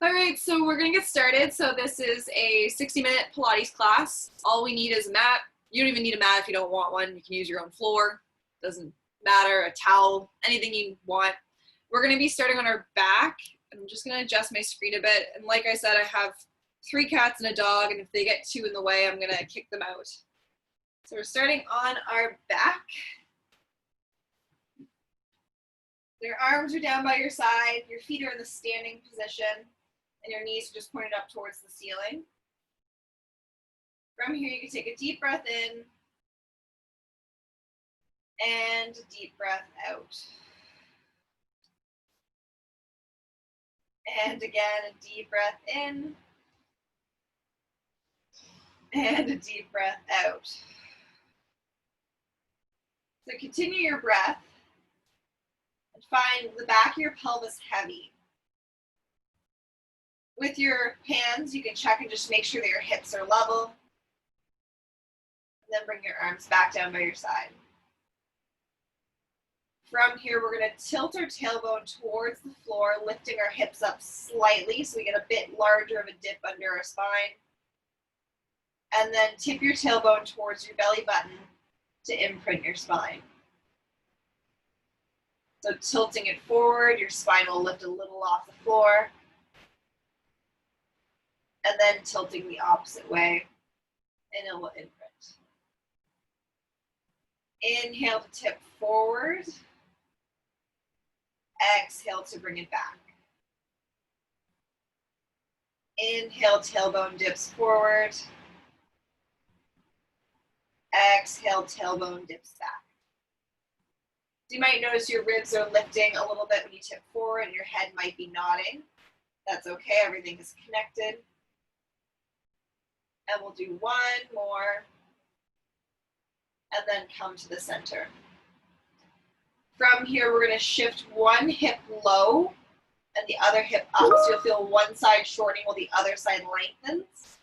All right, so we're gonna get started. So this is a 60-minute Pilates class. All we need is a mat. You don't even need a mat if you don't want one. You can use your own floor. Doesn't matter, a towel, anything you want. We're gonna be starting on our back. I'm just gonna adjust my screen a bit. And like I said, I have 3 cats and a dog, and if they get 2 in the way, I'm gonna kick them out. So we're starting on our back. Your arms are down by your side, your feet are in the standing position, and your knees are just pointed up towards the ceiling. From here, you can take a deep breath in and a deep breath out. And again, a deep breath in and a deep breath out. So continue your breath and find the back of your pelvis heavy. With your hands, you can check and just make sure that your hips are level. And then bring your arms back down by your side. From here, we're going to tilt our tailbone towards the floor, lifting our hips up slightly so we get a bit larger of a dip under our spine. And then tip your tailbone towards your belly button to imprint your spine. So tilting it forward, your spine will lift a little off the floor. And then tilting the opposite way, and it will imprint. Inhale to tip forward. Exhale to bring it back. Inhale, tailbone dips forward. Exhale, tailbone dips back. So you might notice your ribs are lifting a little bit when you tip forward and your head might be nodding. That's okay, everything is connected. And we'll do one more, and then come to the center. From here, we're going to shift one hip low and the other hip up. So you'll feel one side shortening while the other side lengthens.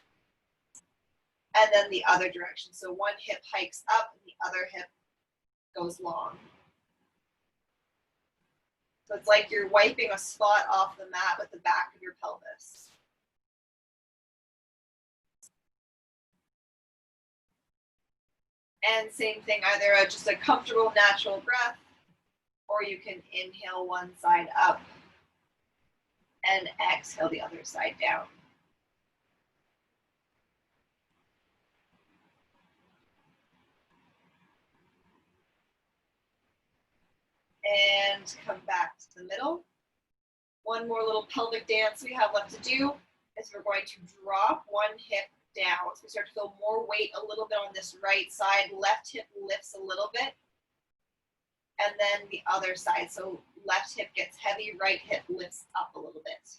And then the other direction. So one hip hikes up and the other hip goes long. So it's like you're wiping a spot off the mat with the back of your pelvis. And same thing, either just a comfortable natural breath, or you can inhale one side up and exhale the other side down. And come back to the middle. One more little pelvic dance we have left to do is we're going to drop one hip down. So we start to feel more weight a little bit on this right side. Left hip lifts a little bit. And then the other side. So left hip gets heavy, right hip lifts up a little bit.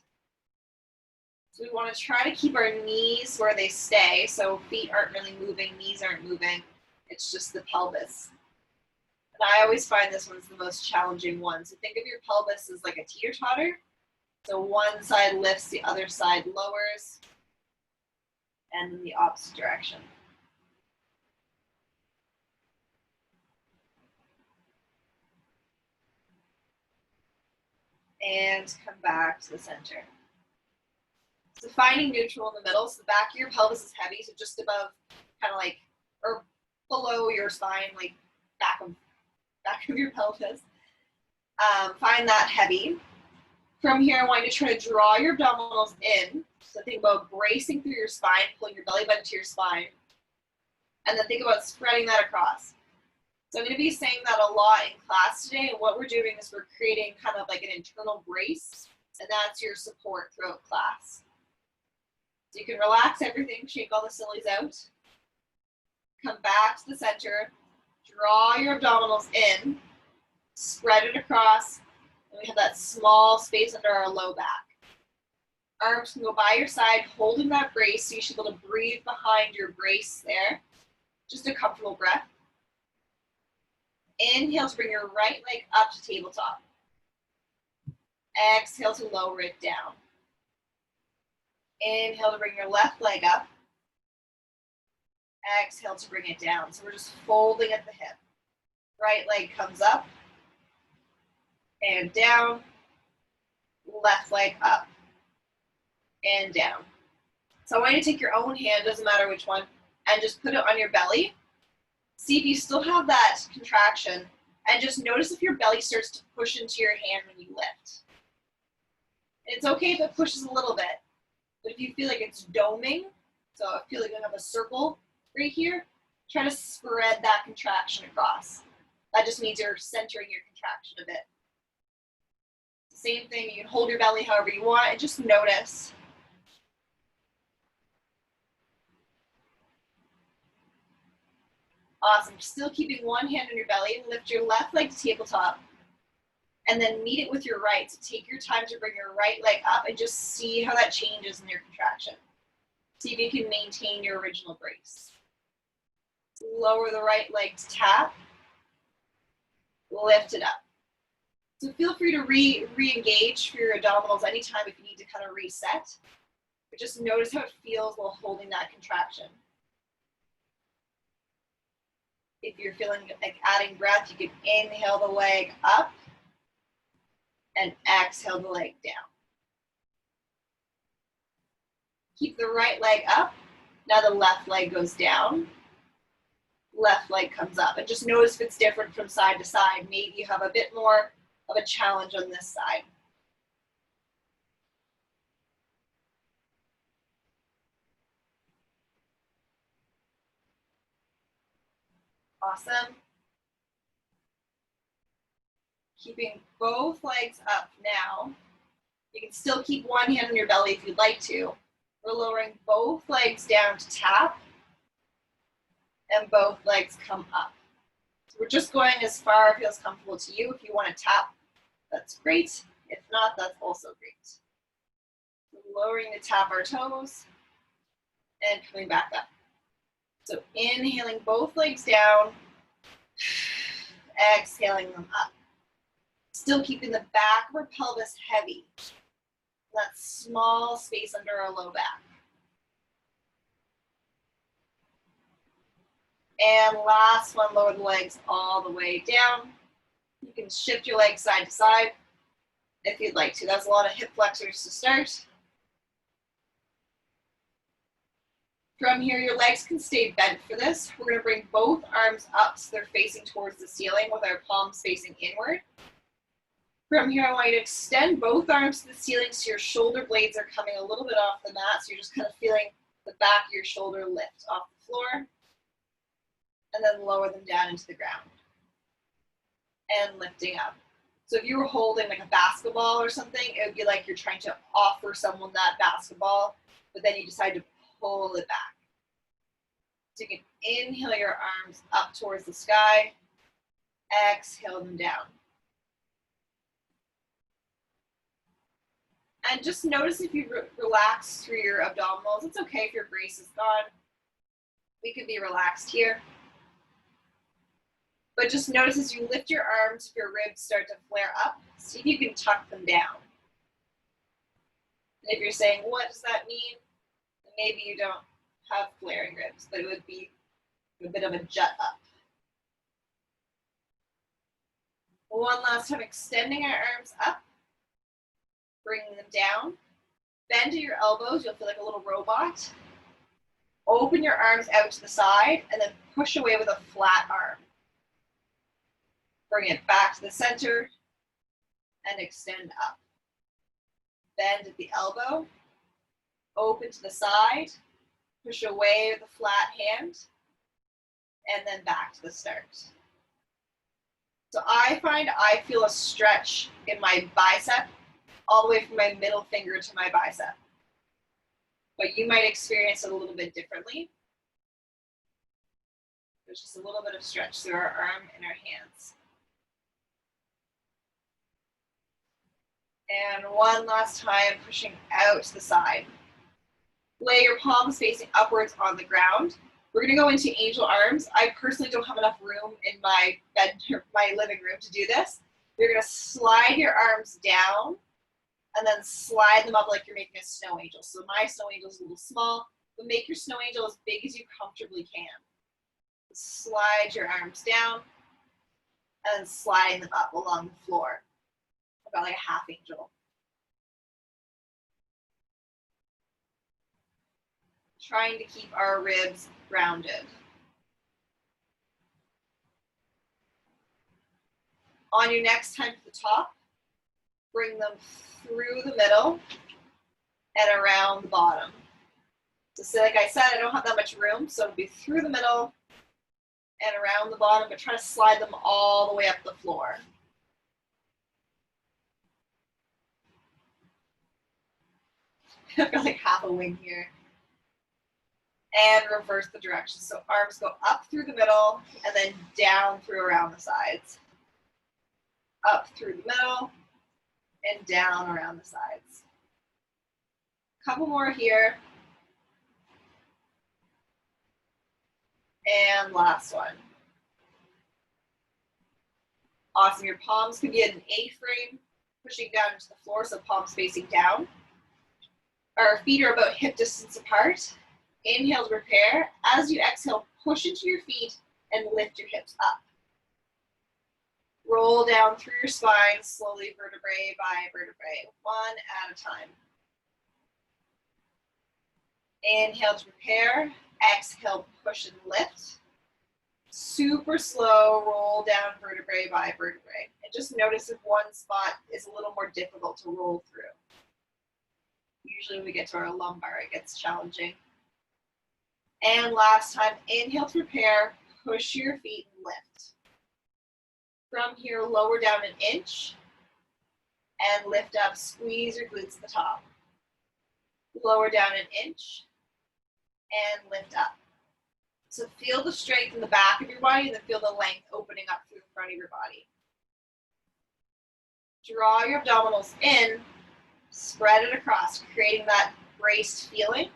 So we want to try to keep our knees where they stay. So feet aren't really moving, knees aren't moving. It's just the pelvis. And I always find this one's the most challenging one. So think of your pelvis as like a teeter-totter. So one side lifts, the other side lowers. And in the opposite direction. And come back to the center. So finding neutral in the middle. So the back of your pelvis is heavy, so just above, kind of like, or below your spine, like back of your pelvis. Find that heavy. From here, I want you to try to draw your abdominals in. So think about bracing through your spine, pulling your belly button to your spine. And then think about spreading that across. So I'm going to be saying that a lot in class today. And what we're doing is we're creating kind of like an internal brace. And that's your support throughout class. So you can relax everything, shake all the sillies out. Come back to the center. Draw your abdominals in. Spread it across. And we have that small space under our low back. Arms can go by your side, holding that brace, so you should be able to breathe behind your brace there. Just a comfortable breath. Inhale to bring your right leg up to tabletop. Exhale to lower it down. Inhale to bring your left leg up. Exhale to bring it down. So we're just folding at the hip. Right leg comes up and down. Left leg up and down. So I want you to take your own hand, doesn't matter which one, and just put it on your belly. See if you still have that contraction, and just notice if your belly starts to push into your hand when you lift. It's okay if it pushes a little bit, but if you feel like it's doming, so I feel like I have a circle right here, try to spread that contraction across. That just means you're centering your contraction a bit. Same thing, you can hold your belly however you want and just notice. Awesome, still keeping one hand on your belly, lift your left leg to tabletop, and then meet it with your right. So take your time to bring your right leg up and just see how that changes in your contraction. See if you can maintain your original brace. Lower the right leg to tap, lift it up. So feel free to re-engage for your abdominals anytime if you need to kind of reset. But just notice how it feels while holding that contraction. If you're feeling like adding breath, you can inhale the leg up and exhale the leg down. Keep the right leg up. Now the left leg goes down. Left leg comes up. And just notice if it's different from side to side. Maybe you have a bit more of a challenge on this side. Awesome. Keeping both legs up now. You can still keep one hand on your belly if you'd like to. We're lowering both legs down to tap, and both legs come up. So we're just going as far as feels comfortable to you. If you want to tap, that's great. If not, that's also great. So lowering to tap our toes and coming back up. So inhaling both legs down, exhaling them up. Still keeping the back of our pelvis heavy. That small space under our low back. And last one, lower the legs all the way down. You can shift your legs side to side if you'd like to. That's a lot of hip flexors to start. From here, your legs can stay bent for this. We're going to bring both arms up so they're facing towards the ceiling with our palms facing inward. From here, I want you to extend both arms to the ceiling so your shoulder blades are coming a little bit off the mat. So you're just kind of feeling the back of your shoulder lift off the floor. And then lower them down into the ground. And lifting up. So if you were holding like a basketball or something, it would be like you're trying to offer someone that basketball, but then you decide to pull it back. So you can inhale your arms up towards the sky, exhale them down. And just notice if you relax through your abdominals. It's okay if your brace is gone. We could be relaxed here. But just notice as you lift your arms, if your ribs start to flare up, see if you can tuck them down. And if you're saying, what does that mean? Then maybe you don't have flaring ribs, but it would be a bit of a jut up. One last time, extending our arms up, bringing them down. Bend to your elbows, you'll feel like a little robot. Open your arms out to the side, and then push away with a flat arm. Bring it back to the center, and extend up. Bend at the elbow, open to the side, push away with a flat hand, and then back to the start. So I find I feel a stretch in my bicep all the way from my middle finger to my bicep. But you might experience it a little bit differently. There's just a little bit of stretch through our arm and our hands. And one last time, pushing out to the side. Lay your palms facing upwards on the ground. We're gonna go into angel arms. I personally don't have enough room in my bed, my living room to do this. You're gonna slide your arms down and then slide them up like you're making a snow angel. So my snow angel is a little small, but make your snow angel as big as you comfortably can. Slide your arms down and slide them up along the floor, about like a half angel. trying to keep our ribs grounded. On your next time to the top, bring them through the middle and around the bottom. So like I said, I don't have that much room, so it'll be through the middle and around the bottom, but try to slide them all the way up the floor. I've got like half a wing here. And reverse the direction. So arms go up through the middle and then down through around the sides. Up through the middle and down around the sides. Couple more here. And last one. Awesome. Your palms can be at an A frame, pushing down into the floor, so palms facing down. Our feet are about hip distance apart. Inhale to repair. As you exhale, push into your feet and lift your hips up. Roll down through your spine, slowly vertebrae by vertebrae, one at a time. Inhale to prepare. Exhale, push and lift. Super slow, roll down vertebrae by vertebrae. And just notice if one spot is a little more difficult to roll through. Usually when we get to our lumbar, it gets challenging. And last time, inhale to prepare, push your feet and lift. From here, lower down an inch and lift up, squeeze your glutes to the top. Lower down an inch and lift up. So feel the strength in the back of your body and then feel the length opening up through the front of your body. Draw your abdominals in, spread it across, creating that braced feeling.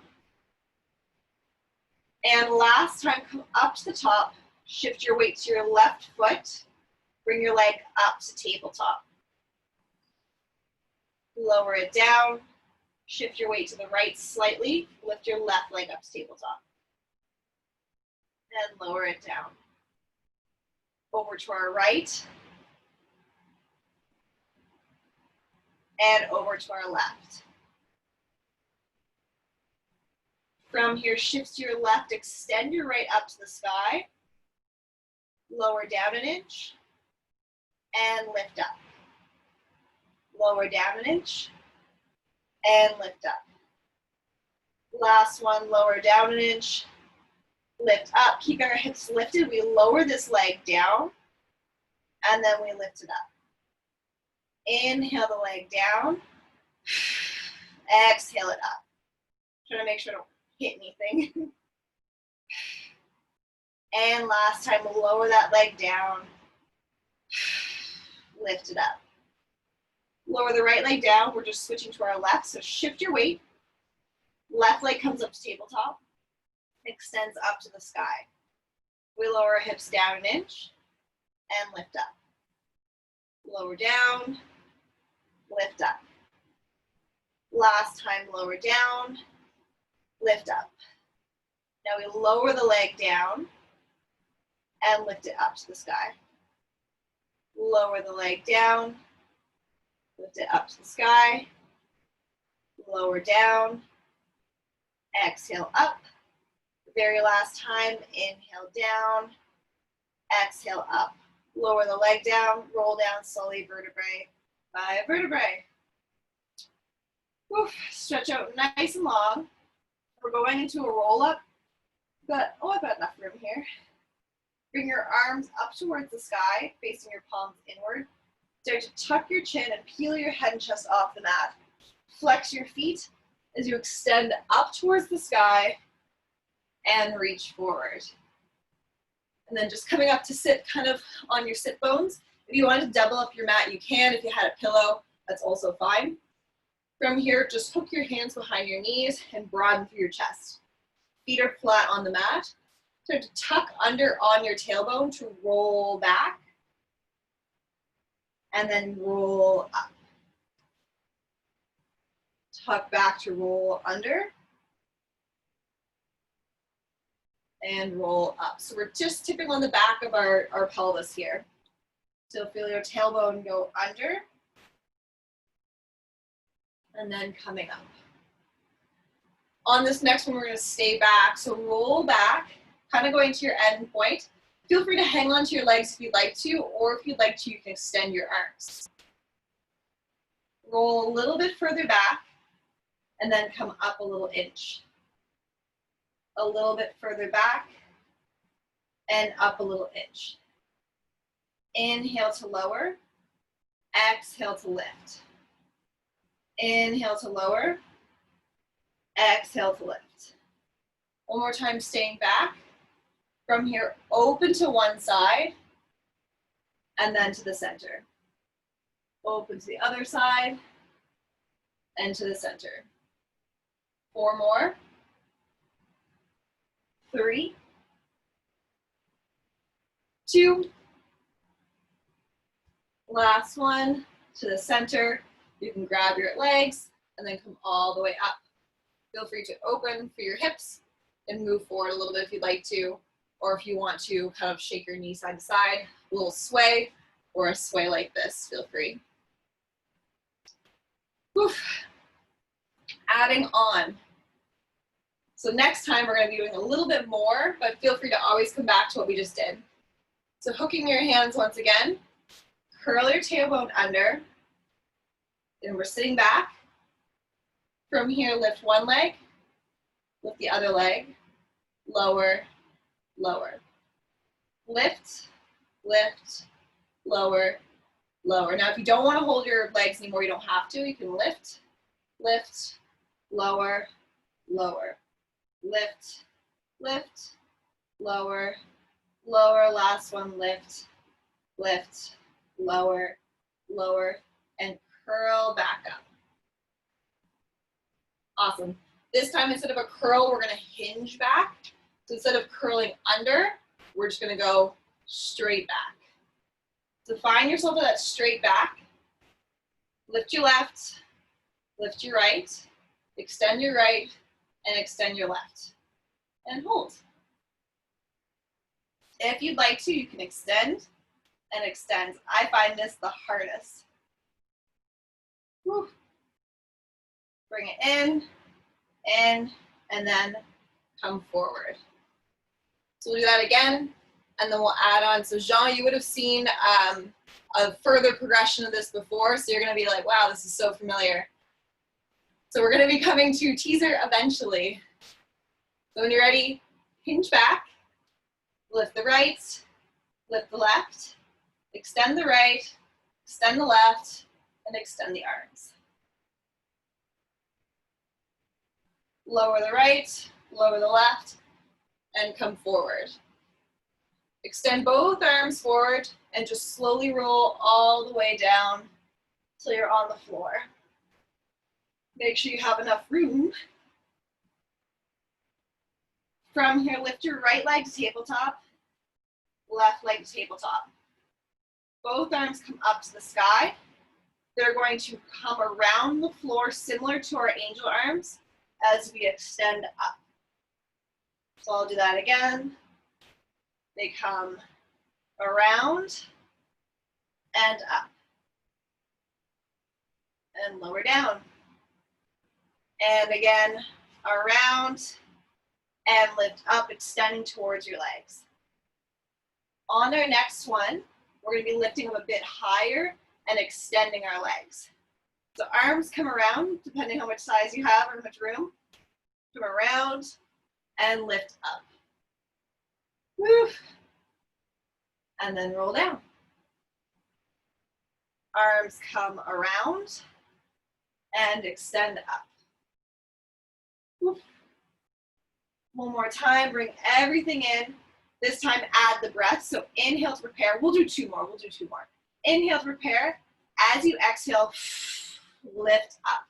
And last time, come up to the top, shift your weight to your left foot, bring your leg up to tabletop. Lower it down, shift your weight to the right slightly, lift your left leg up to tabletop. And lower it down. Over to our right, and over to our left. From here, shift to your left, extend your right up to the sky, lower down an inch, and lift up. Lower down an inch, and lift up. Last one, lower down an inch, lift up, keeping our hips lifted. We lower this leg down, and then we lift it up. Inhale the leg down, exhale it up. Trying to make sure I don't hit anything. And last time, lower that leg down, lift it up. Lower the right leg down, we're just switching to our left, so shift your weight. Left leg comes up to tabletop, extends up to the sky. We lower our hips down an inch and lift up. Lower down, lift up. Last time, lower down, lift up. Now we lower the leg down and lift it up to the sky. Lower the leg down, lift it up to the sky. Lower down, exhale up. The very last time, inhale down, exhale up. Lower the leg down, roll down slowly, vertebrae by vertebrae. Oof, stretch out nice and long. We're going into a roll up, but I've got enough room here. Bring your arms up towards the sky, facing your palms inward. Start to tuck your chin and peel your head and chest off the mat. Flex your feet as you extend up towards the sky and reach forward. And then just coming up to sit kind of on your sit bones. If you want to double up your mat, you can. If you had a pillow, that's also fine. From here, just hook your hands behind your knees and broaden through your chest. Feet are flat on the mat. Start to tuck under on your tailbone to roll back. And then roll up. Tuck back to roll under. And roll up. So we're just tipping on the back of our pelvis here. So feel your tailbone go under. And then coming up. On this next one, we're going to stay back. So roll back, kind of going to your end point. Feel free to hang on to your legs if you'd like to, or if you'd like to, you can extend your arms. Roll a little bit further back, and then come up a little inch. A little bit further back, and up a little inch. Inhale to lower, exhale to lift. Inhale to lower, exhale to lift. One more time, staying back. From here, open to one side, and then to the center. Open to the other side, and to the center. 4 more. 3, 2, last one, to the center. You can grab your legs and then come all the way up. Feel free to open for your hips and move forward a little bit if you'd like to, or if you want to kind of shake your knee side to side, a little sway, or a sway like this, feel free. Oof. Adding on. So next time we're going to be doing a little bit more, but feel free to always come back to what we just did. So hooking your hands once again, curl your tailbone under, and we're sitting back. From here, lift one leg, lift the other leg, lower, lower. Lift, lift, lower, lower. Now if you don't want to hold your legs anymore, you don't have to. You can lift, lift, lower, lower. Lift, lift, lower, lower. Last one, lift, lift, lower, lower, and curl back up. Awesome. This time, instead of a curl, we're going to hinge back. So instead of curling under, we're just going to go straight back. So find yourself at that straight back. Lift your left, lift your right, extend your right, and extend your left. And hold. If you'd like to, you can extend and extend. I find this the hardest. Whew. Bring it in, and then come forward. So we'll do that again, and then we'll add on. So Jean, you would have seen a further progression of this before, so you're gonna be like, wow, this is so familiar. So we're gonna be coming to teaser eventually. So when you're ready, hinge back, lift the right, lift the left, extend the right, extend the left, and extend the arms. Lower the right, lower the left, and come forward. Extend both arms forward and just slowly roll all the way down till you're on the floor. Make sure you have enough room. From here, lift your right leg to tabletop, left leg to tabletop. Both arms come up to the sky. They're going to come around the floor similar to our angel arms as we extend up. So I'll do that again. They come around and up. And lower down. And again, around and lift up, extending towards your legs. On our next one, we're going to be lifting them a bit higher and extending our legs. So arms come around, depending how much size you have or how much room. Come around and lift up. Woo. And then roll down. Arms come around and extend up. Woo. One more time, bring everything in. This time, add the breath. So inhale to prepare. We'll do 2 more. Inhale to prepare. As you exhale, lift up.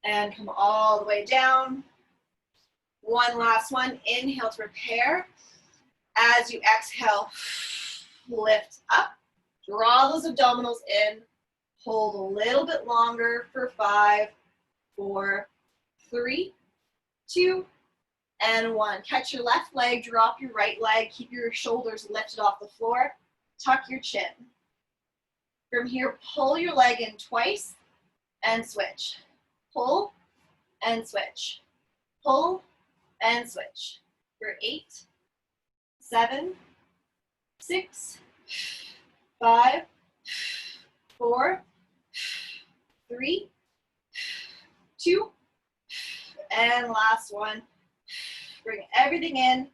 And come all the way down. One last one. Inhale to prepare. As you exhale, lift up. Draw those abdominals in. Hold a little bit longer for 5, 4, 3, 2, and 1. Catch your left leg, drop your right leg, keep your shoulders lifted off the floor, tuck your chin. From here, pull your leg in twice and switch. pull and switch, pull and switch. For 8, 7, 6, 5, 4, 3, 2, and last one. Bring everything in,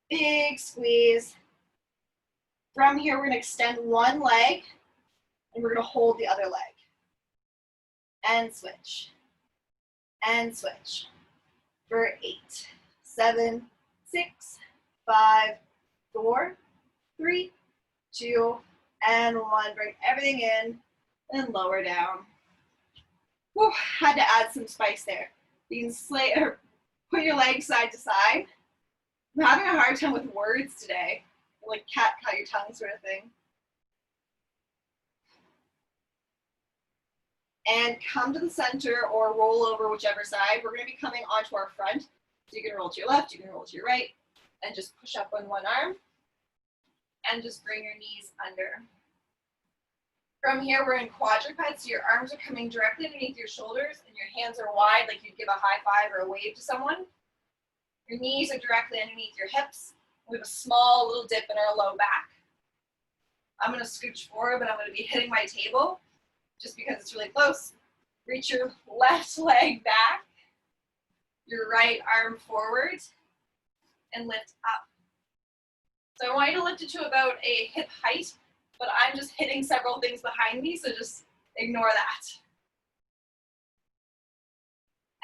big squeeze. From here, we're gonna extend one leg and we're gonna hold the other leg. And switch, and switch. For 8, 7, 6, 5, 4, 3, 2, and 1. Bring everything in and lower down. Whew, had to add some spice there. You can put your legs side to side. I'm having a hard time with words today, like cat cut your tongue sort of thing. And come to the center or roll over whichever side. We're going to be coming onto our front. So you can roll to your left, you can roll to your right, and just push up on one arm. And just bring your knees under. From here, we're in quadruped, so your arms are coming directly underneath your shoulders, and your hands are wide, like you'd give a high five or a wave to someone. Your knees are directly underneath your hips. We have a small little dip in our low back. I'm going to scooch forward, but I'm going to be hitting my table just because it's really close. Reach your left leg back, your right arm forward, and lift up. So I want you to lift it to about a hip height, but I'm just hitting several things behind me, so just ignore that.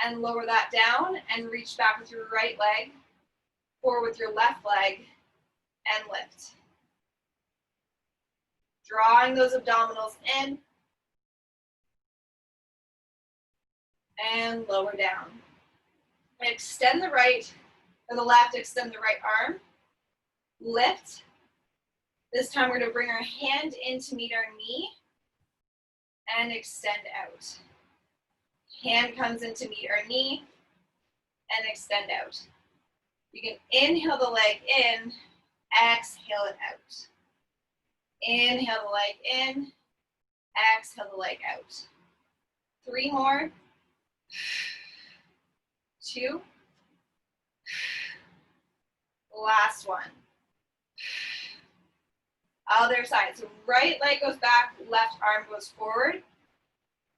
And lower that down and reach back with your right leg, forward with your left leg, and lift. Drawing those abdominals in, and lower down. And extend the right, or the left, extend the right arm, lift. This time we're going to bring our hand in to meet our knee, and extend out. Hand comes in to meet our knee, and extend out. You can inhale the leg in, exhale it out. Inhale the leg in, exhale the leg out. 3 more. 2. Last one. Other side. So right leg goes back, left arm goes forward.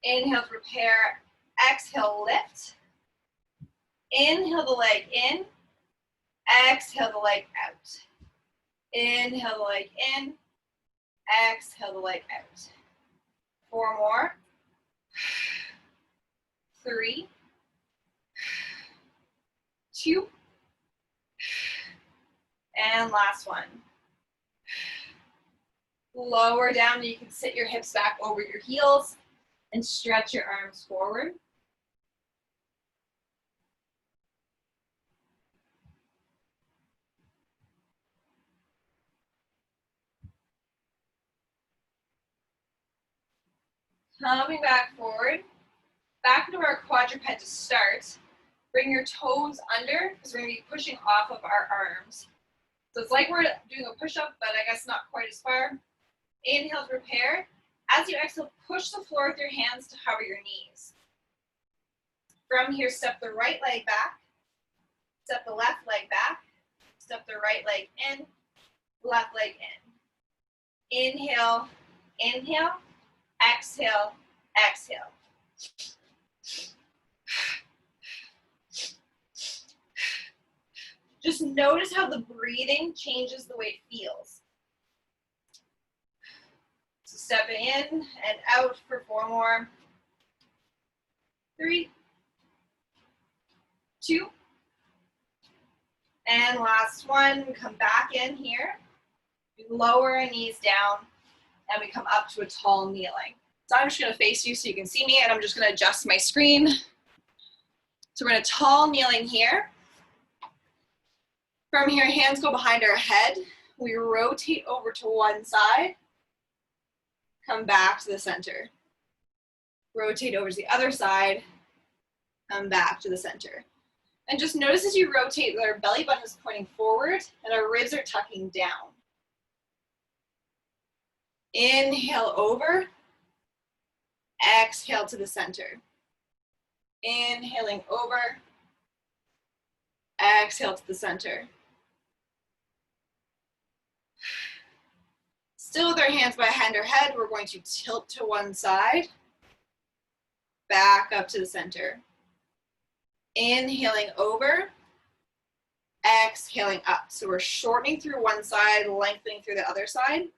Inhale to prepare, exhale, lift. Inhale the leg in, exhale the leg out. Inhale the leg in, exhale the leg out. 4 more. 3, 2, and last one. Lower down, you can sit your hips back over your heels and stretch your arms forward. Coming back forward, back into our quadruped to start. Bring your toes under, because we're going to be pushing off of our arms. So it's like we're doing a push-up, but I guess not quite as far. Inhale to prepare. As you exhale, push the floor with your hands to hover your knees. From here, step the right leg back, step the left leg back, step the right leg in, left leg in. Inhale, inhale, exhale, exhale. Just notice how the breathing changes the way it feels. So stepping in and out for 4 more. 3, 2, and last one. We come back in here. We lower our knees down, and we come up to a tall kneeling. So I'm just going to face you so you can see me, and I'm just going to adjust my screen. So we're in a tall kneeling here. From here, hands go behind our head. We rotate over to one side. Come back to the center. Rotate over to the other side. Come back to the center. And just notice as you rotate that our belly button is pointing forward and our ribs are tucking down. Inhale over. Exhale to the center. Inhaling over. Exhale to the center. Still with our hands behind our head, we're going to tilt to one side. Back up to the center. Inhaling over. Exhaling up. So we're shortening through one side, lengthening through the other side.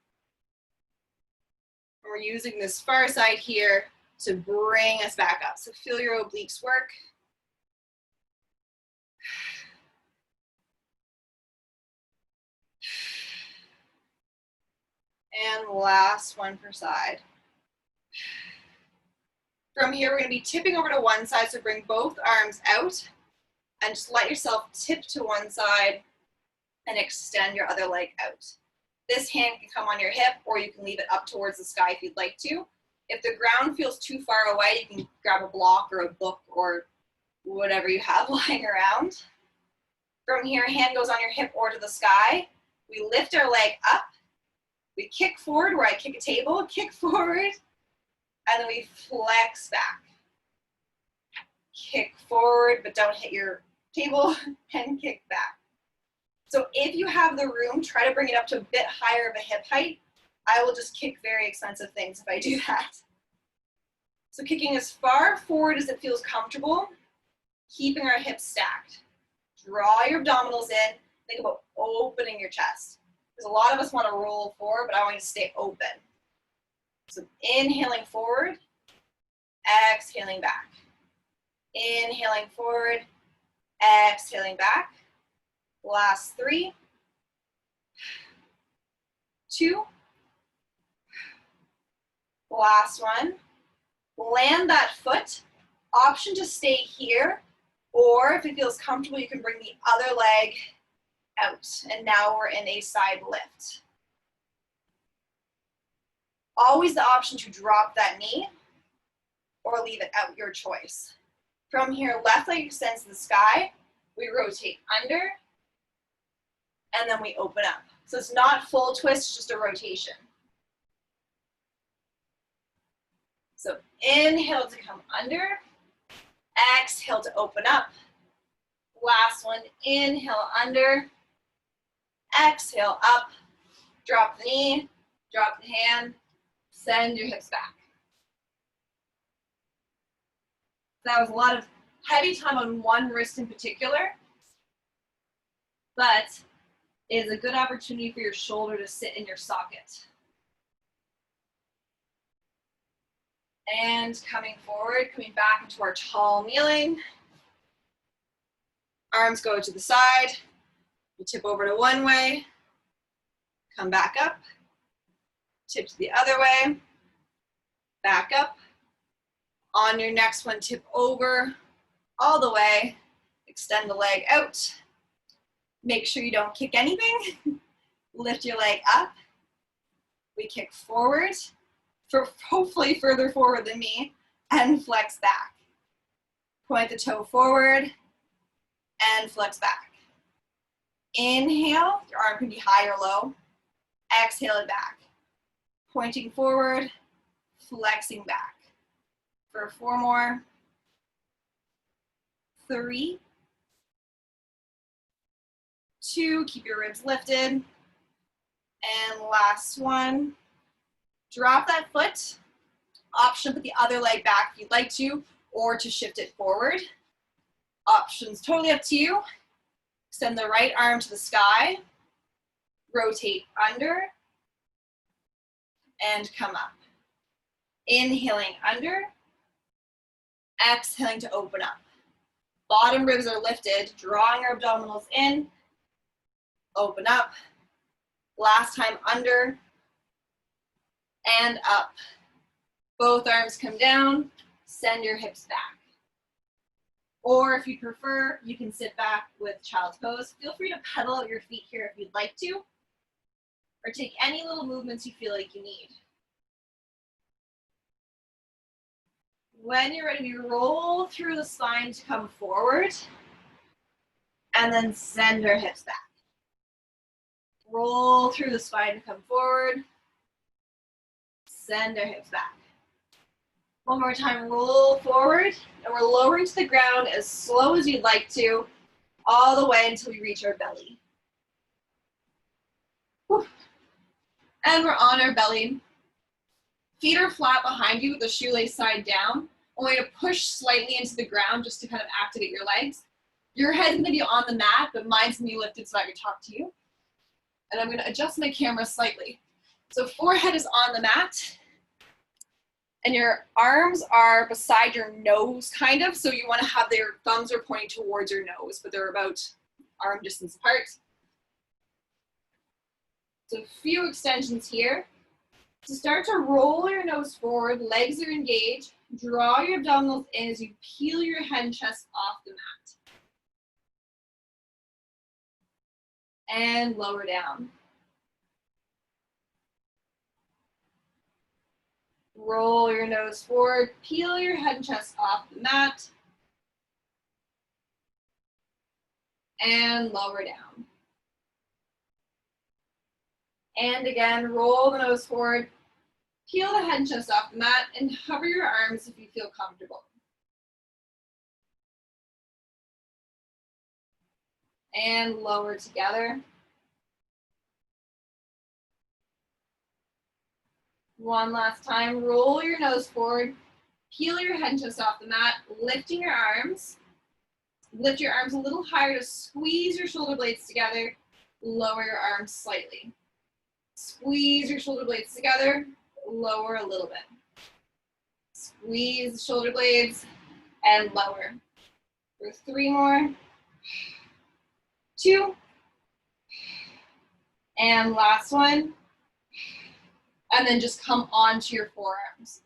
We're using this far side here to bring us back up. So feel your obliques work. And last one per side. From here, we're going to be tipping over to one side, so bring both arms out and just let yourself tip to one side and extend your other leg out. This hand can come on your hip, or you can leave it up towards the sky if you'd like to. If the ground feels too far away, you can grab a block or a book or whatever you have lying around. From here, hand goes on your hip or to the sky. We lift our leg up. We kick forward, where I kick a table, kick forward, and then we flex back. Kick forward, but don't hit your table, and kick back. So if you have the room, try to bring it up to a bit higher of a hip height. I will just kick very expensive things if I do that. So kicking as far forward as it feels comfortable, keeping our hips stacked. Draw your abdominals in. Think about opening your chest. Because a lot of us want to roll forward, but I want you to stay open. So inhaling forward, exhaling back. Inhaling forward, exhaling back. Last 3, 2, last one. Land that foot. Option to stay here, or if it feels comfortable, you can bring the other leg out. And now we're in a side lift. Always the option to drop that knee or leave it out, your choice. From here, left leg extends to the sky. We rotate under, and then we open up. So it's not full twist, just a rotation. So inhale to come under, exhale to open up. Last one, inhale under, exhale up, drop the knee, drop the hand, send your hips back. That was a lot of heavy time on one wrist in particular, but it is a good opportunity for your shoulder to sit in your socket. And coming forward, coming back into our tall kneeling. Arms go to the side. You tip over to one way. Come back up. Tip to the other way. Back up. On your next one, tip over all the way. Extend the leg out. Make sure you don't kick anything. Lift your leg up. We kick forward, for hopefully further forward than me, and flex back. Point the toe forward and flex back. Inhale, your arm can be high or low. Exhale it back. Pointing forward, flexing back. For 4 more. 3, 2, keep your ribs lifted. And last one. Drop that foot. Option to put the other leg back if you'd like to, or to shift it forward. Options totally up to you. Extend the right arm to the sky. Rotate under. And come up. Inhaling under. Exhaling to open up. Bottom ribs are lifted, drawing our abdominals in. Open up. Last time under. And up. Both arms come down, send your hips back. Or if you prefer, you can sit back with child's pose. Feel free to pedal out your feet here if you'd like to, or take any little movements you feel like you need. When you're ready, we roll through the spine to come forward, and then send our hips back. Roll through the spine to come forward, send our hips back. One more time, roll forward, and we're lowering to the ground as slow as you'd like to, all the way until we reach our belly. Whew. And we're on our belly. Feet are flat behind you with the shoelace side down. I'm going to push slightly into the ground just to kind of activate your legs. Your head's going to be on the mat, but mine's going to be lifted so I can talk to you. And I'm going to adjust my camera slightly. So forehead is on the mat. And your arms are beside your nose, kind of. So you want to have their thumbs are pointing towards your nose, but they're about arm distance apart. So a few extensions here. So start to roll your nose forward, legs are engaged. Draw your abdominals in as you peel your head and chest off the mat. And lower down. Roll your nose forward, peel your head and chest off the mat. And lower down. And again, roll the nose forward, peel the head and chest off the mat, and hover your arms if you feel comfortable. And lower together. One last time, roll your nose forward, peel your head and chest off the mat, lifting your arms. Lift your arms a little higher to squeeze your shoulder blades together, lower your arms slightly. Squeeze your shoulder blades together, lower a little bit. Squeeze the shoulder blades and lower. For 3 more. 2. And last one. And then just come onto your forearms.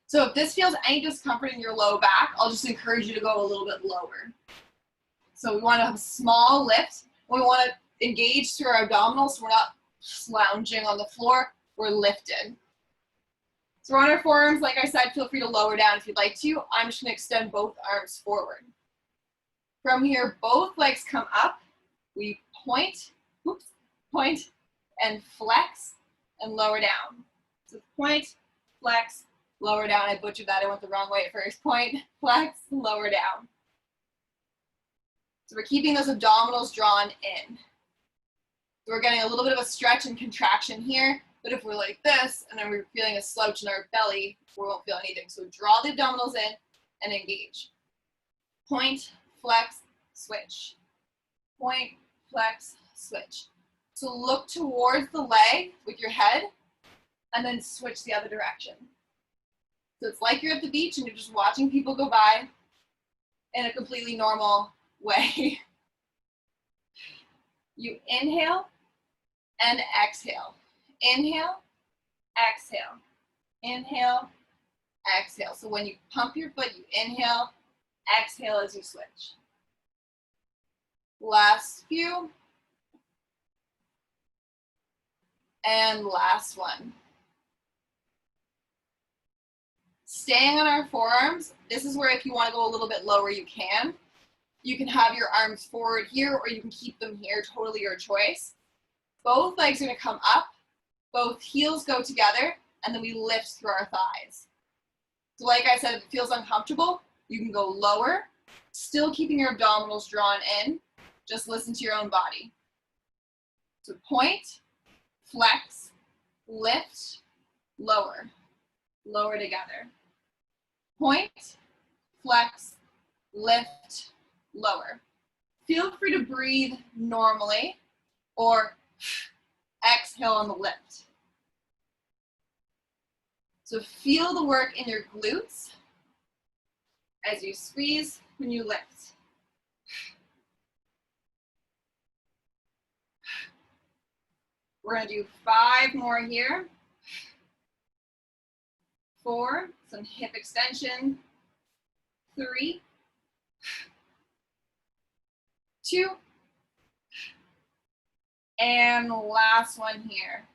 So if this feels any discomfort in your low back, I'll just encourage you to go a little bit lower. So we want to have a small lift. We want to engage through our abdominals so we're not slouching on the floor, we're lifted. So we're on our forearms, like I said, feel free to lower down if you'd like to. I'm just going to extend both arms forward. From here, both legs come up. We point, point, and flex, and lower down. So point, flex, lower down. I butchered that. I went the wrong way at first. Point, flex, lower down. So we're keeping those abdominals drawn in. So we're getting a little bit of a stretch and contraction here, but if we're like this, and then we're feeling a slouch in our belly, we won't feel anything. So draw the abdominals in and engage. Point, flex, switch. Point, flex, switch. So look towards the leg with your head, and then switch the other direction. So it's like you're at the beach and you're just watching people go by in a completely normal way. You inhale and exhale. Inhale, exhale. Inhale, exhale. So when you pump your foot, you inhale, exhale as you switch. Last few. And last one. Staying on our forearms, this is where if you want to go a little bit lower, you can. You can have your arms forward here, or you can keep them here, totally your choice. Both legs are going to come up, both heels go together, and then we lift through our thighs. So like I said, if it feels uncomfortable, you can go lower, still keeping your abdominals drawn in. Just listen to your own body. So point, flex, lift, lower, lower together. Point, flex, lift, lower. Feel free to breathe normally or exhale on the lift. So feel the work in your glutes as you squeeze when you lift. We're going to do 5 more here. 4, some hip extension. 3, 2, and last one here.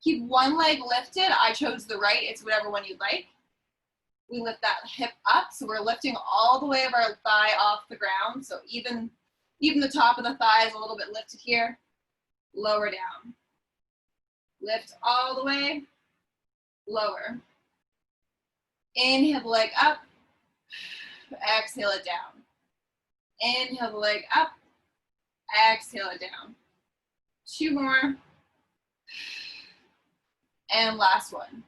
Keep one leg lifted. I chose the right. It's whatever one you'd like. We lift that hip up, so we're lifting all the way of our thigh off the ground. So even the top of the thigh is a little bit lifted here. Lower down. Lift all the way, lower. Inhale the leg up. Exhale it down. Inhale the leg up. Exhale it down. 2 more. And last one.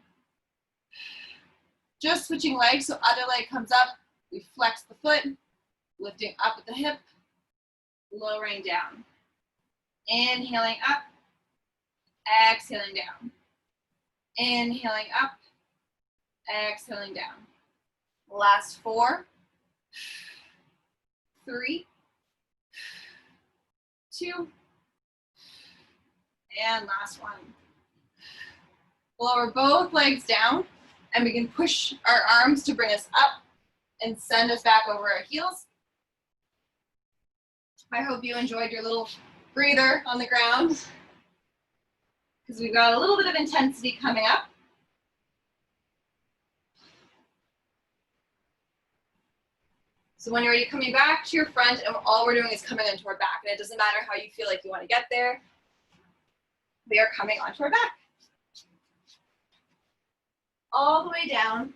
Just switching legs, so other leg comes up. We flex the foot, lifting up at the hip, lowering down. Inhaling up, exhaling down. Inhaling up, exhaling down. Last 4, 3, 2, and last one. Lower both legs down, and we can push our arms to bring us up and send us back over our heels. I hope you enjoyed your little breather on the ground, because we've got a little bit of intensity coming up. So when you're ready, coming back to your front, and all we're doing is coming onto our back, and it doesn't matter how you feel like you want to get there. We are coming onto our back. All the way down.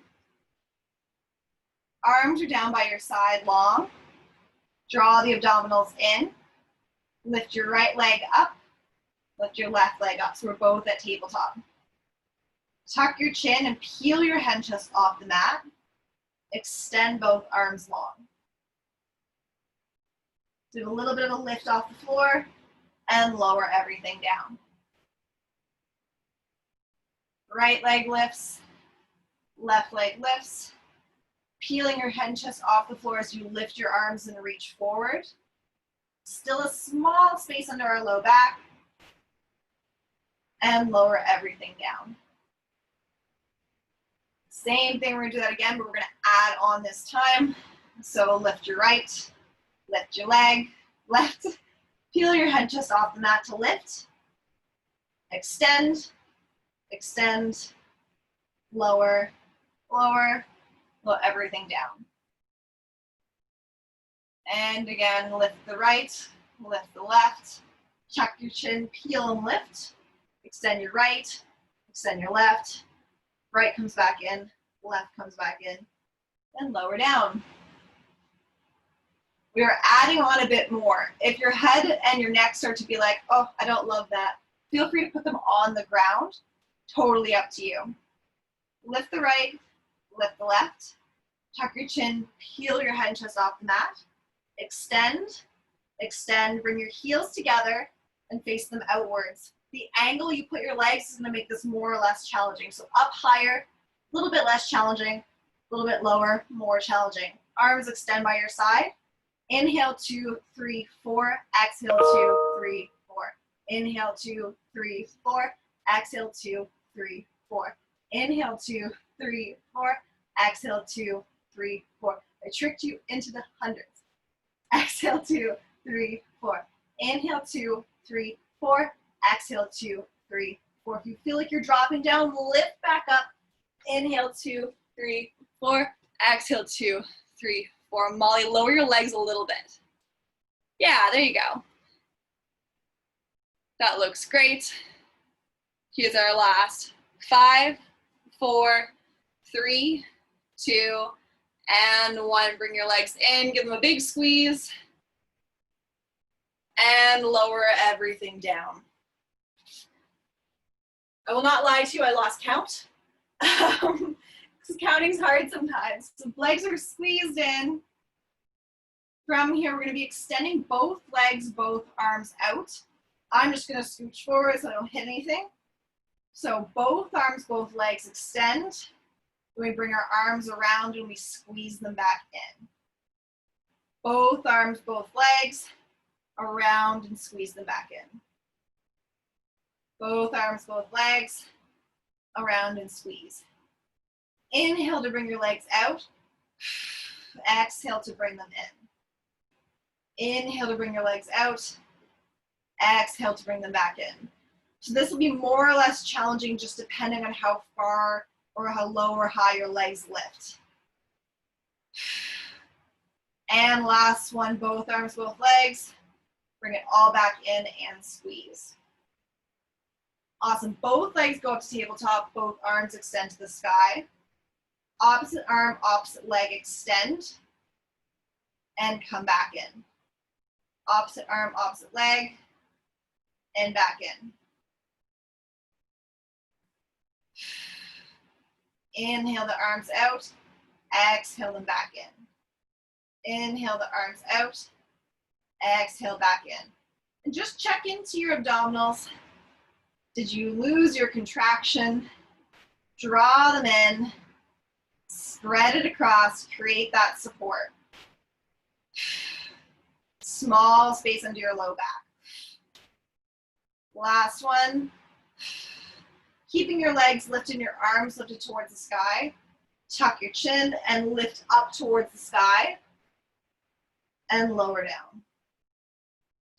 Arms are down by your side long. Draw the abdominals in. Lift your right leg up. Lift your left leg up, so we're both at tabletop. Tuck your chin and peel your head and chest off the mat. Extend both arms long. Do a little bit of a lift off the floor and lower everything down. Right leg lifts, left leg lifts. Peeling your head and chest off the floor as you lift your arms and reach forward. Still a small space under our low back. And lower everything down. Same thing, we're gonna do that again, but we're gonna add on this time. So lift your right, lift your leg, left. Peel your head just off the mat to lift. Extend, extend, lower, lower, lower everything down. And again, lift the right, lift the left. Tuck your chin, peel and lift. Extend your right, extend your left. Right comes back in, left comes back in, and lower down. We are adding on a bit more. If your head and your neck start to be like, oh, I don't love that, feel free to put them on the ground. Totally up to you. Lift the right, lift the left. Tuck your chin, peel your head and chest off the mat. Extend, extend, bring your heels together and face them outwards. The angle you put your legs is going to make this more or less challenging. So up higher, a little bit less challenging, a little bit lower, more challenging. Arms extend by your side. Inhale, 2, 3, 4. Exhale, 2, 3, 4. Inhale, 2, 3, 4. Exhale, 2, 3, 4. Inhale, 2, 3, 4. Exhale, 2, 3, 4. I tricked you into the hundreds. Exhale, 2, 3, 4. Inhale, 2, 3, 4. Exhale, 2, 3, 4. If you feel like you're dropping down, lift back up. Inhale, 2, 3, 4. Exhale, 2, 3, 4. Molly, lower your legs a little bit. Yeah, there you go. That looks great. Here's our last 5, 4, 3, 2, and 1. Bring your legs in, give them a big squeeze, and lower everything down. I will not lie to you, I lost count. Because counting's hard sometimes. So legs are squeezed in. From here, we're going to be extending both legs, both arms out. I'm just going to scooch forward so I don't hit anything. So both arms, both legs extend. We bring our arms around and we squeeze them back in. Both arms, both legs, around and squeeze them back in. Both arms, both legs, around and squeeze. Inhale to bring your legs out. Exhale to bring them in. Inhale to bring your legs out. Exhale to bring them back in. So this will be more or less challenging just depending on how far or how low or high your legs lift. And last one, both arms, both legs. Bring it all back in and squeeze. Awesome. Both legs go up to tabletop. Both arms extend to the sky. Opposite arm, opposite leg, extend and come back in. Opposite arm, opposite leg, and back in. Inhale the arms out, exhale them back in. Inhale the arms out, exhale back in. And just check into your abdominals. Did you lose your contraction? Draw them in, spread it across, create that support. Small space under your low back. Last one. Keeping your legs lifted and your arms lifted towards the sky. Tuck your chin and lift up towards the sky and lower down.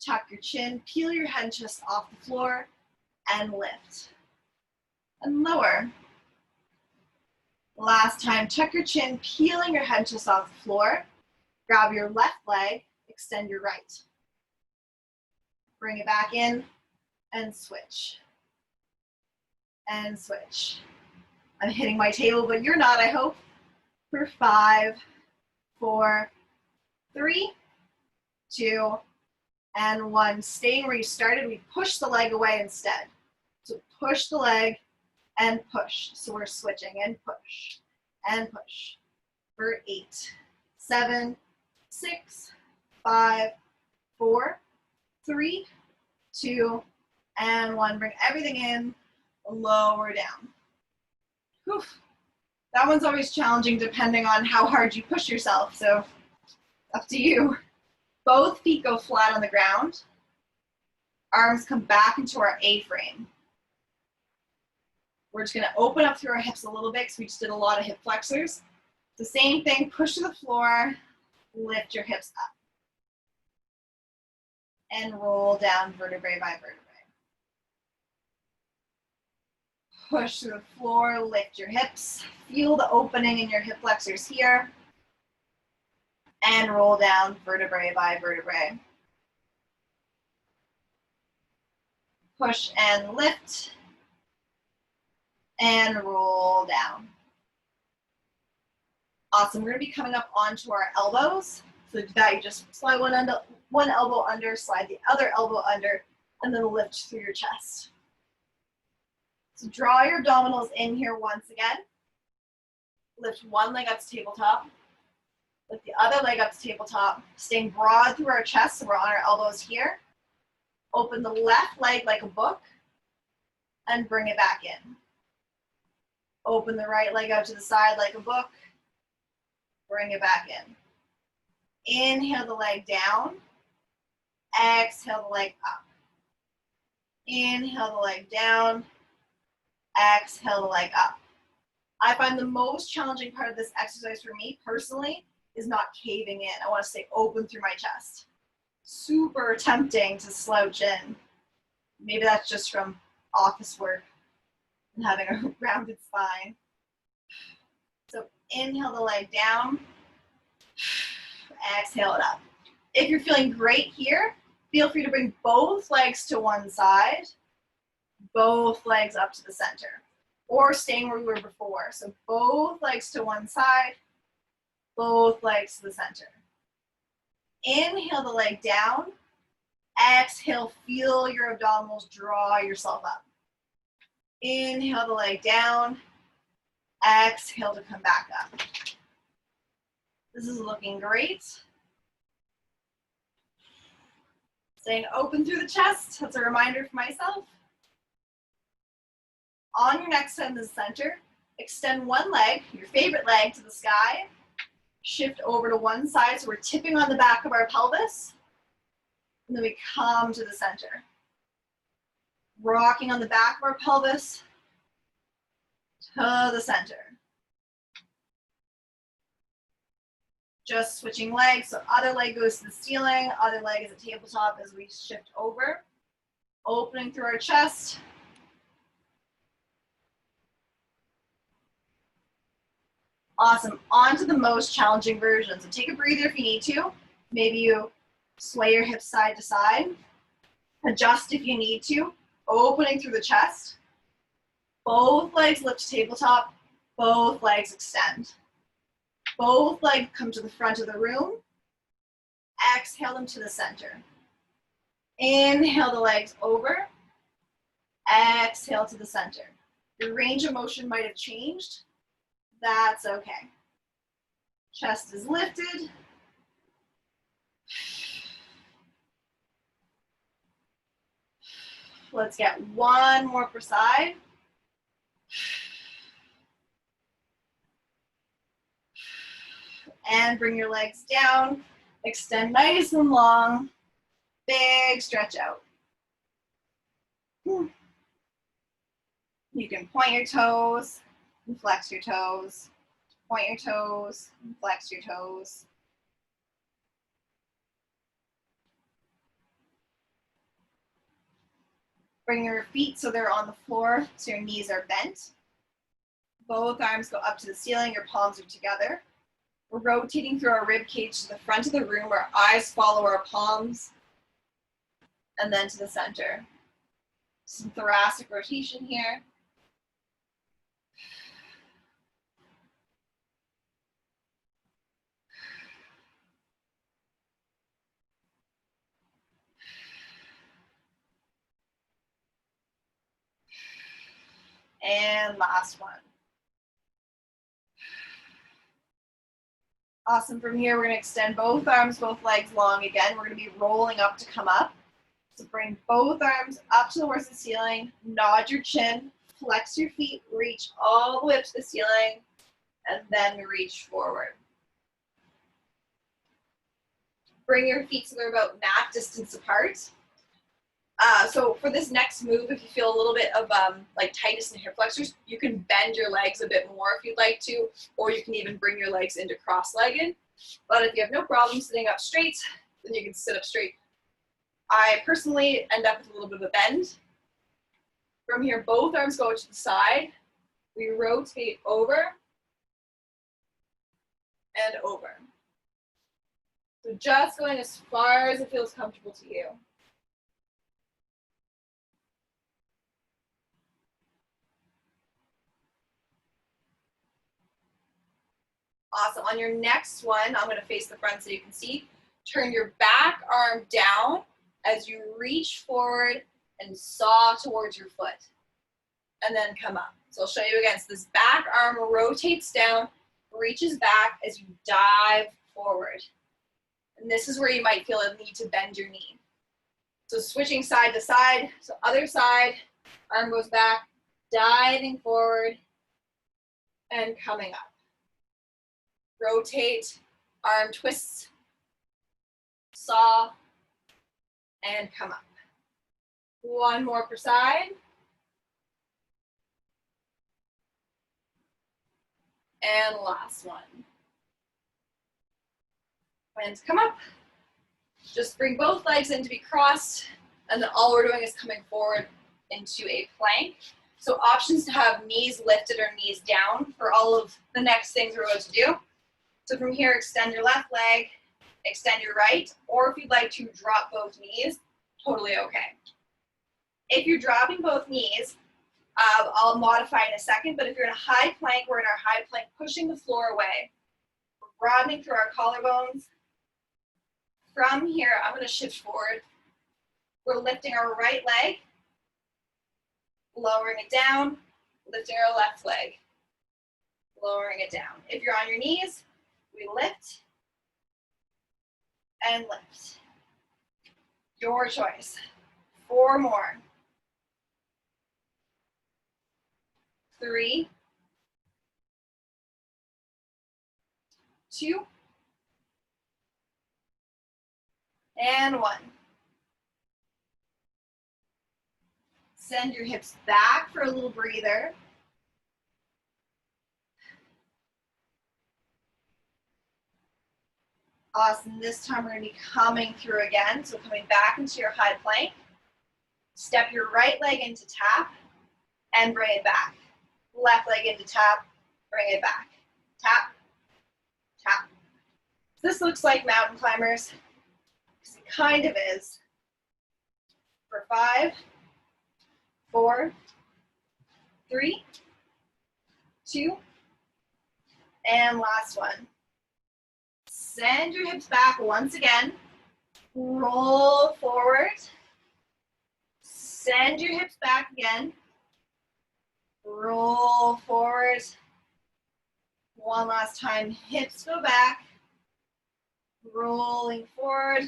Tuck your chin, peel your head and chest off the floor and lift and lower. Last time, tuck your chin, peeling your head and chest off the floor. Grab your left leg, extend your right. Bring it back in and switch. And switch. I'm hitting my table, but you're not, I hope. For 5, 4, 3, 2, and 1. Staying where you started, we push the leg away instead. So push the leg and push. So we're switching and push and push. For 8, 7, 6, 5, 4, 3, 2, and 1. Bring everything in, lower down. Whew. That one's always challenging depending on how hard you push yourself, so up to you. Both feet go flat on the ground. Arms come back into our A-frame. We're just gonna open up through our hips a little bit because we just did a lot of hip flexors. The same thing, push to the floor, lift your hips up. And roll down vertebrae by vertebrae. Push to the floor, lift your hips. Feel the opening in your hip flexors here. And roll down vertebrae by vertebrae. Push and lift. And roll down. Awesome, we're gonna be coming up onto our elbows. So to that, you just slide one elbow under, slide the other elbow under, and then lift through your chest. So draw your abdominals in here once again. Lift one leg up to tabletop. Lift the other leg up to tabletop. Staying broad through our chest, so we're on our elbows here. Open the left leg like a book and bring it back in. Open the right leg out to the side like a book. Bring it back in. Inhale the leg down. Exhale the leg up. Inhale the leg down. Exhale the leg up. I find the most challenging part of this exercise for me personally is not caving in. I want to stay open through my chest. Super tempting to slouch in. Maybe that's just from office work and having a rounded spine. So inhale the leg down. Exhale it up. If you're feeling great here, feel free to bring both legs to one side, both legs up to the center, or staying where we were before. So both legs to one side, both legs to the center. Inhale the leg down. Exhale, feel your abdominals, draw yourself up. Inhale the leg down. Exhale to come back up. This is looking great. Staying open through the chest. That's a reminder for myself. On your next side in the center, extend one leg, your favorite leg, to the sky. Shift over to one side, so we're tipping on the back of our pelvis. And then we come to the center. Rocking on the back of our pelvis to the center. Just switching legs, so other leg goes to the ceiling, other leg is a tabletop as we shift over. Opening through our chest. Awesome, on to the most challenging version. So take a breather if you need to. Maybe you sway your hips side to side. Adjust if you need to. Opening through the chest. Both legs lift to tabletop. Both legs extend. Both legs come to the front of the room. Exhale them to the center. Inhale the legs over. Exhale to the center. Your range of motion might have changed. That's okay. Chest is lifted. Let's get one more per side. And bring your legs down. Extend nice and long. Big stretch out. You can point your toes and flex your toes. Point your toes and flex your toes. Bring your feet so they're on the floor, so your knees are bent. Both arms go up to the ceiling, your palms are together. We're rotating through our rib cage to the front of the room. Our eyes follow our palms, and then to the center. Some thoracic rotation here. And last one. Awesome. From here, we're going to extend both arms, both legs long again. We're going to be rolling up to come up. So bring both arms up towards the ceiling, nod your chin, flex your feet, reach all the way up to the ceiling, and then reach forward. Bring your feet so they're about mat distance apart. So for this next move, if you feel a little bit of like tightness in the hip flexors, you can bend your legs a bit more if you'd like to, or you can even bring your legs into cross-legged. But if you have no problem sitting up straight, then you can sit up straight. I personally end up with a little bit of a bend. From here, both arms go to the side. We rotate over and over. So just going as far as it feels comfortable to you. Awesome. On your next one, I'm going to face the front so you can see. Turn your back arm down as you reach forward and saw towards your foot. And then come up. So I'll show you again. So this back arm rotates down, reaches back as you dive forward. And this is where you might feel a need to bend your knee. So switching side to side. So other side, arm goes back, diving forward and coming up. Rotate, arm twists, saw, and come up. One more per side. And last one. And come up. Just bring both legs in to be crossed, and then all we're doing is coming forward into a plank. So options to have knees lifted or knees down for all of the next things we're going to do. So from here, extend your left leg, extend your right, or if you'd like to drop both knees, totally okay. If you're dropping both knees, I'll modify in a second, but if you're in a high plank, we're in our high plank, pushing the floor away. We're broadening through our collarbones. From here, I'm going to shift forward. We're lifting our right leg, lowering it down, lifting our left leg, lowering it down. If you're on your knees, we lift and lift. Your choice. 4 more. 3, 2, and 1. Send your hips back for a little breather. Awesome. This time we're going to be coming through again. So coming back into your high plank. Step your right leg into tap and bring it back. Left leg into tap, bring it back. Tap, tap. This looks like mountain climbers. It kind of is. For 5, 4, 3, 2, And last one. Send your hips back once again. Roll forward. Send your hips back again. Roll forward. One last time. Hips go back. Rolling forward.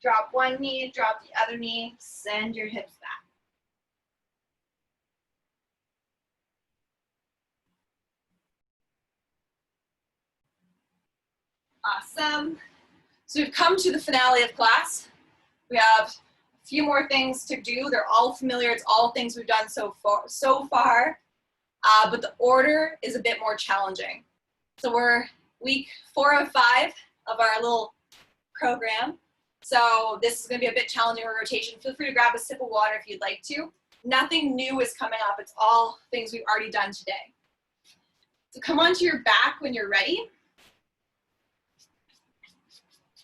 Drop one knee, drop the other knee. Send your hips back. Awesome. So we've come to the finale of class. We have a few more things to do. They're all familiar. It's all things we've done so far. But the order is a bit more challenging. So we're week 4 of 5 of our little program. So this is going to be a bit challenging for rotation. Feel free to grab a sip of water if you'd like to. Nothing new is coming up. It's all things we've already done today. So come onto your back when you're ready.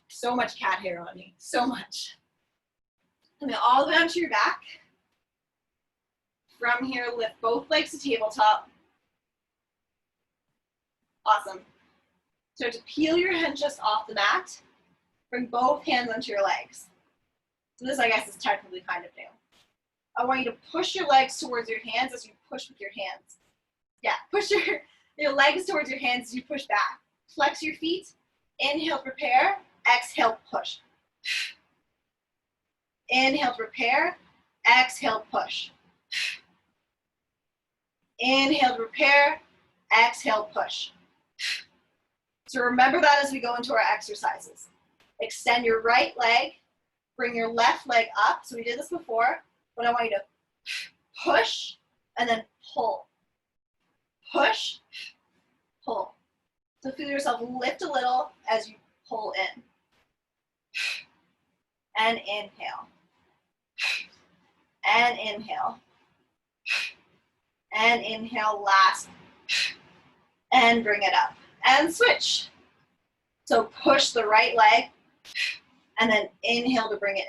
So much cat hair on me, so much. And then all the way onto your back. From here, lift both legs to tabletop. Awesome. Start to peel your hinges off the mat. Bring both hands onto your legs. So this, I guess, is technically kind of new. I want you to push your legs towards your hands as you push with your hands. Yeah, push your legs towards your hands as you push back. Flex your feet. Inhale, prepare. Exhale, push. Inhale, prepare. Exhale, push. Inhale, prepare. Exhale, push. So remember that as we go into our exercises. Extend your right leg. Bring your left leg up. So we did this before, but I want you to push and then pull. Push, pull. So feel yourself lift a little as you pull in. And inhale. And inhale. And inhale, last. And bring it up. And switch. So push the right leg and then inhale to bring it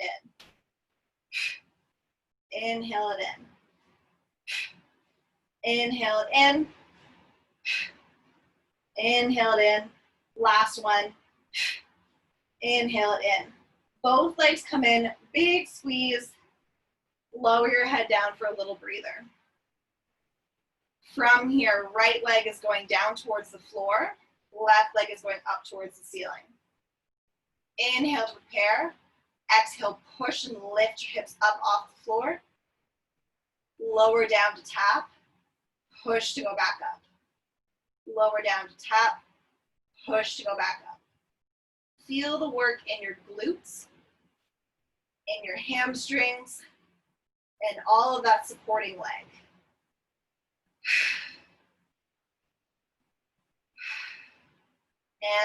in. Inhale it in. Inhale it in. Inhale it in. Last one. Inhale it in. Both legs come in, big squeeze. Lower your head down for a little breather. From here, right leg is going down towards the floor. Left leg is going up towards the ceiling. Inhale to prepare. Exhale, push and lift your hips up off the floor. Lower down to tap. Push to go back up. Lower down to tap. Push to go back up. Feel the work in your glutes, in your hamstrings, and all of that supporting leg.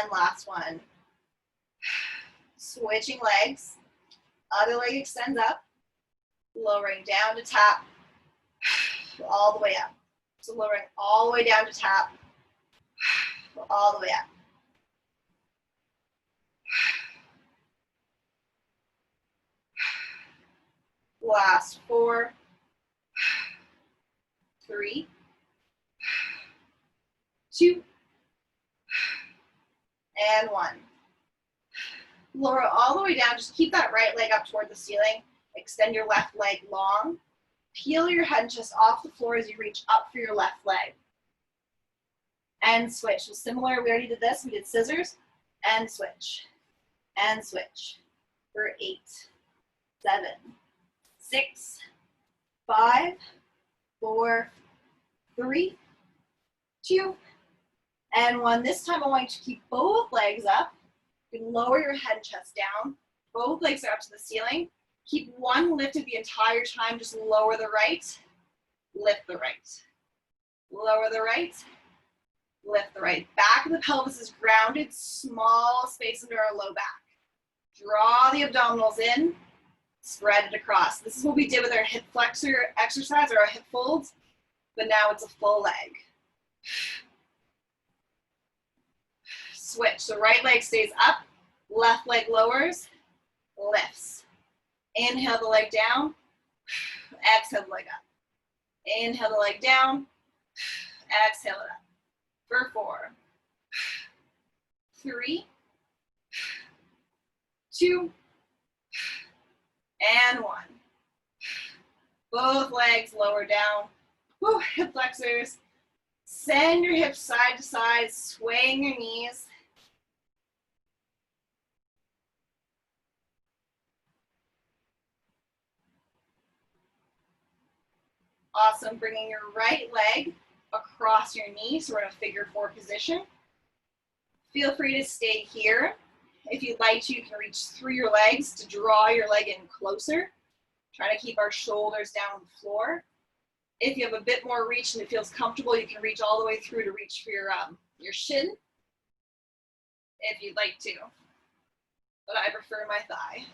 And last one. Switching legs. Other leg extends up. Lowering down to tap. All the way up. So lowering all the way down to tap. All the way up. Last 4, 3, 2, and 1. Lower all the way down. Just keep that right leg up toward the ceiling. Extend your left leg long. Peel your head just off the floor as you reach up for your left leg. And switch. So similar, we already did this. We did scissors. And switch. And switch. For 8, 7, 6, 5, 4, 3, 2, and 1. This time I want you to keep both legs up. You can lower your head and chest down. Both legs are up to the ceiling. Keep one lifted the entire time. Just lower the right, lift the right. Lower the right, lift the right. Back of the pelvis is grounded, small space under our low back. Draw the abdominals in. Spread it across. This is what we did with our hip flexor exercise or our hip folds, but now it's a full leg. Switch. So right leg stays up, left leg lowers, lifts. Inhale the leg down, exhale the leg up. Inhale the leg down, exhale it up. For 4, 3, 2, and 1. Both legs lower down. Woo, hip flexors. Send your hips side to side, swaying your knees. Awesome. Bringing your right leg across your knee, so we're in a figure 4 position. Feel free to stay here. If you'd like to, you can reach through your legs to draw your leg in closer. Try to keep our shoulders down on the floor. If you have a bit more reach and it feels comfortable, you can reach all the way through to reach for your shin, if you'd like to. But I prefer my thigh.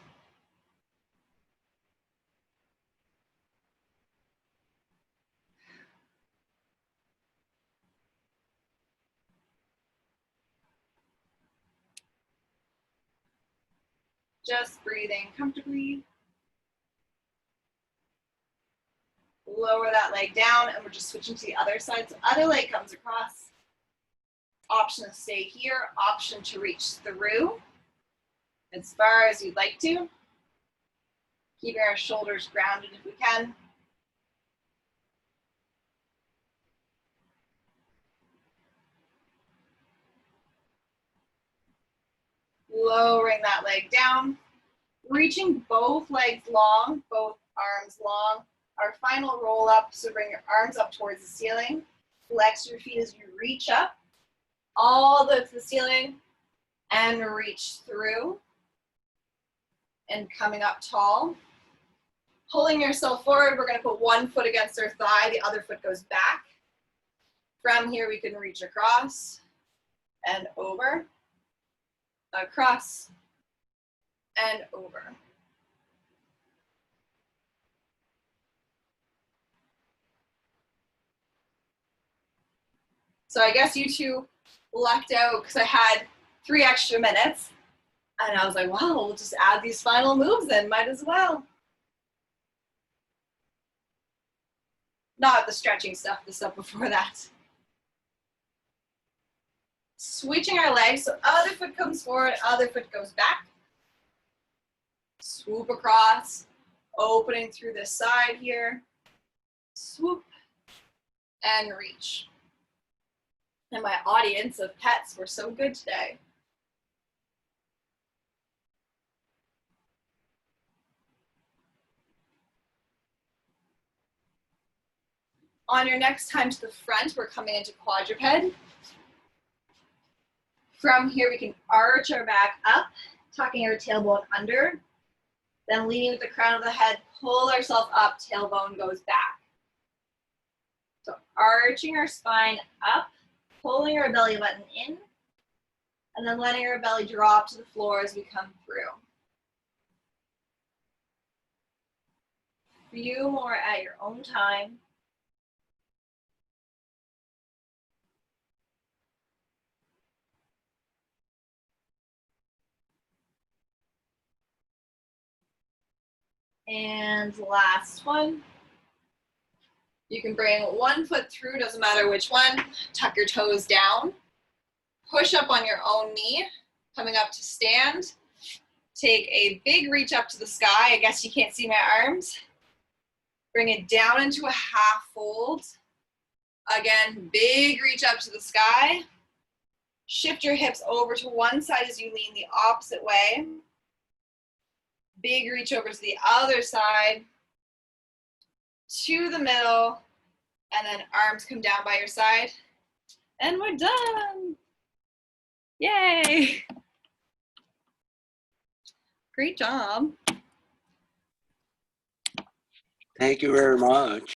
Just breathing comfortably. Lower that leg down, and we're just switching to the other side. So other leg comes across. Option to stay here, option to reach through as far as you'd like to. Keeping our shoulders grounded if we can. Lowering that leg down. Reaching both legs long, both arms long. Our final roll up, so bring your arms up towards the ceiling. Flex your feet as you reach up, all the way to the ceiling, and reach through. And coming up tall. Pulling yourself forward, we're gonna put one foot against our thigh, the other foot goes back. From here, we can reach across and over, across and over. So I guess you two lucked out because I had 3 extra minutes. And I was like, wow, we'll just add these final moves in, might as well. Not the stretching stuff, the stuff before that. Switching our legs, so other foot comes forward, other foot goes back. Swoop across, opening through this side here. Swoop and reach. And my audience of pets were so good today. On your next time to the front, we're coming into quadruped. From here, we can arch our back up, tucking our tailbone under. Then leaning with the crown of the head, pull ourselves up, tailbone goes back. So arching our spine up, pulling our belly button in, and then letting our belly drop to the floor as we come through. Few more at your own time. And last one. You can bring one foot through, doesn't matter which one. Tuck your toes down. Push up on your own knee, coming up to stand. Take a big reach up to the sky. I guess you can't see my arms. Bring it down into a half fold. Again, big reach up to the sky. Shift your hips over to one side as you lean the opposite way. Big reach over to the other side, to the middle, and then arms come down by your side. And we're done. Yay. Great job. Thank you very much.